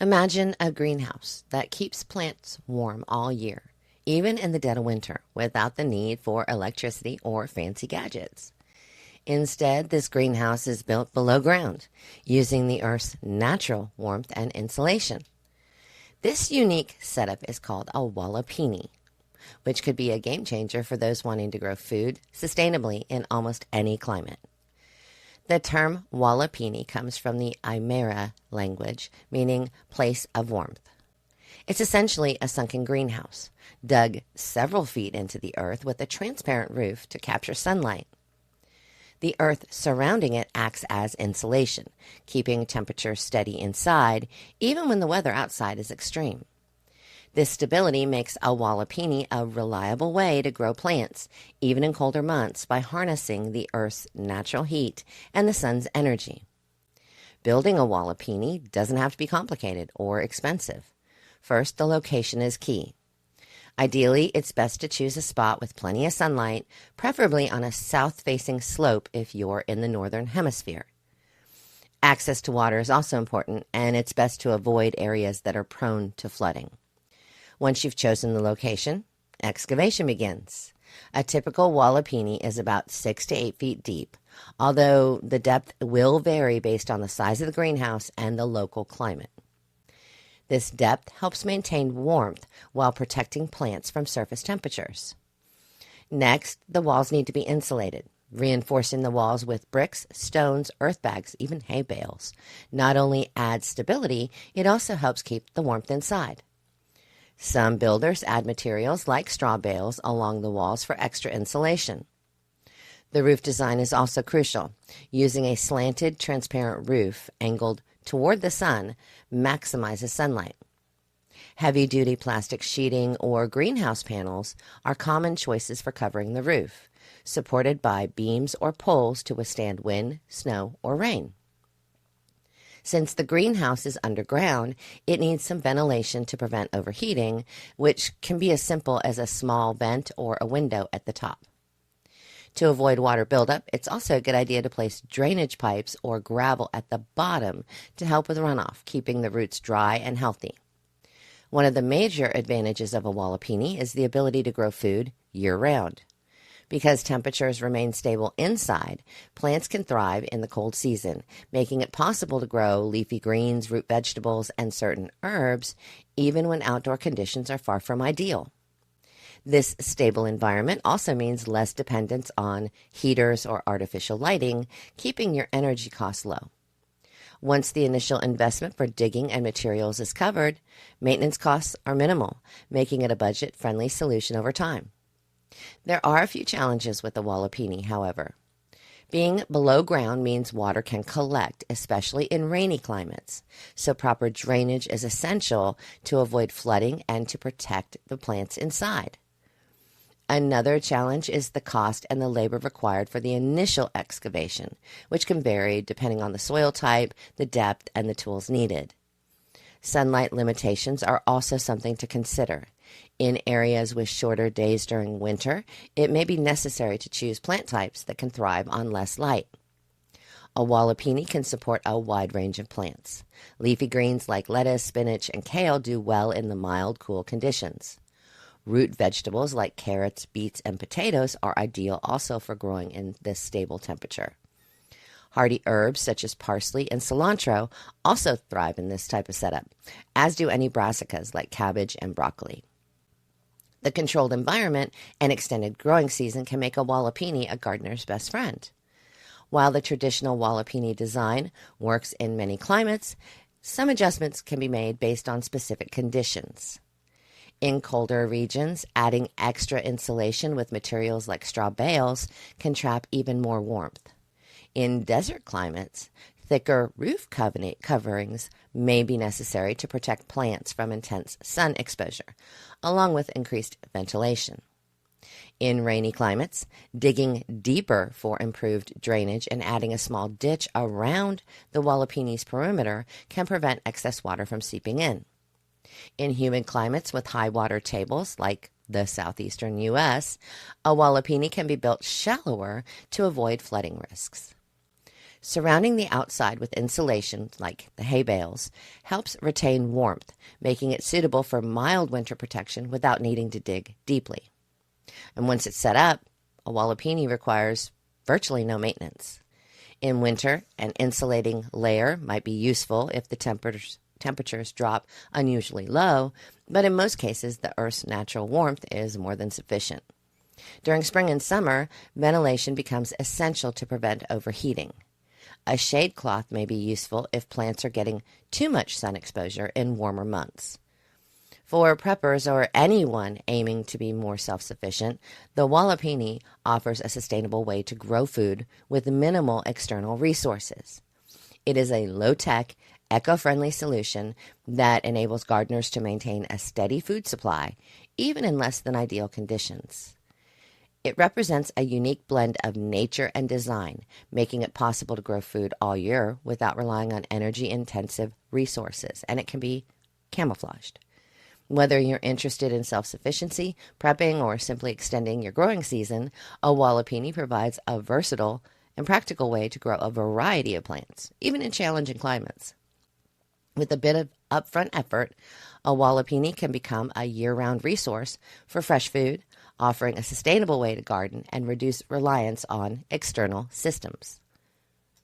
Imagine a greenhouse that keeps plants warm all year, even in the dead of winter, without the need for electricity or fancy gadgets. Instead, this greenhouse is built below ground, using the Earth's natural warmth and insulation. This unique setup is called a walipini, which could be a game changer for those wanting to grow food sustainably in almost any climate. The term walipini comes from the Aymara language, meaning place of warmth. It's essentially a sunken greenhouse, dug several feet into the earth with a transparent roof to capture sunlight. The earth surrounding it acts as insulation, keeping temperature steady inside, even when the weather outside is extreme. This stability makes a walipini a reliable way to grow plants, even in colder months, by harnessing the Earth's natural heat and the sun's energy. Building a walipini doesn't have to be complicated or expensive. First, the location is key. Ideally, it's best to choose a spot with plenty of sunlight, preferably on a south-facing slope if you're in the northern hemisphere. Access to water is also important, and it's best to avoid areas that are prone to flooding. Once you've chosen the location, excavation begins. A typical walipini is about 6 to 8 feet deep, although the depth will vary based on the size of the greenhouse and the local climate. This depth helps maintain warmth while protecting plants from surface temperatures. Next, the walls need to be insulated. Reinforcing the walls with bricks, stones, earth bags, even hay bales not only adds stability, it also helps keep the warmth inside. Some builders add materials like straw bales along the walls for extra insulation. The roof design is also crucial. Using a slanted, transparent roof angled toward the sun maximizes sunlight. Heavy-duty plastic sheeting or greenhouse panels are common choices for covering the roof, supported by beams or poles to withstand wind, snow, or rain. Since the greenhouse is underground, it needs some ventilation to prevent overheating, which can be as simple as a small vent or a window at the top. To avoid water buildup, it's also a good idea to place drainage pipes or gravel at the bottom to help with runoff, keeping the roots dry and healthy. One of the major advantages of a walipini is the ability to grow food year-round. Because temperatures remain stable inside, plants can thrive in the cold season, making it possible to grow leafy greens, root vegetables, and certain herbs, even when outdoor conditions are far from ideal. This stable environment also means less dependence on heaters or artificial lighting, keeping your energy costs low. Once the initial investment for digging and materials is covered, maintenance costs are minimal, making it a budget-friendly solution over time. There are a few challenges with the walipini, however. Being below ground means water can collect, especially in rainy climates, so proper drainage is essential to avoid flooding and to protect the plants inside. Another challenge is the cost and the labor required for the initial excavation, which can vary depending on the soil type, the depth, and the tools needed. Sunlight limitations are also something to consider. In areas with shorter days during winter, it may be necessary to choose plant types that can thrive on less light. A walipini can support a wide range of plants. Leafy greens like lettuce, spinach, and kale do well in the mild, cool conditions. Root vegetables like carrots, beets, and potatoes are ideal also for growing in this stable temperature. Hardy herbs such as parsley and cilantro also thrive in this type of setup, as do any brassicas like cabbage and broccoli. The controlled environment and extended growing season can make a walipini a gardener's best friend. While the traditional walipini design works in many climates, some adjustments can be made based on specific conditions. In colder regions, adding extra insulation with materials like straw bales can trap even more warmth. In desert climates, thicker roof coverings may be necessary to protect plants from intense sun exposure, along with increased ventilation. In rainy climates, digging deeper for improved drainage and adding a small ditch around the walipini's perimeter can prevent excess water from seeping in. In humid climates with high water tables, like the southeastern U.S., a walipini can be built shallower to avoid flooding risks. Surrounding the outside with insulation, like the hay bales, helps retain warmth, making it suitable for mild winter protection without needing to dig deeply. And once it's set up, a walipini requires virtually no maintenance. In winter, an insulating layer might be useful if the temperatures drop unusually low, but in most cases, the Earth's natural warmth is more than sufficient. During spring and summer, ventilation becomes essential to prevent overheating. A shade cloth may be useful if plants are getting too much sun exposure in warmer months. For preppers or anyone aiming to be more self-sufficient, the walipini offers a sustainable way to grow food with minimal external resources. It is a low-tech, eco-friendly solution that enables gardeners to maintain a steady food supply, even in less than ideal conditions. It represents a unique blend of nature and design, making it possible to grow food all year without relying on energy-intensive resources, and it can be camouflaged. Whether you're interested in self-sufficiency, prepping, or simply extending your growing season, a walipini provides a versatile and practical way to grow a variety of plants, even in challenging climates. With a bit of upfront effort, a walipini can become a year-round resource for fresh food, offering a sustainable way to garden and reduce reliance on external systems.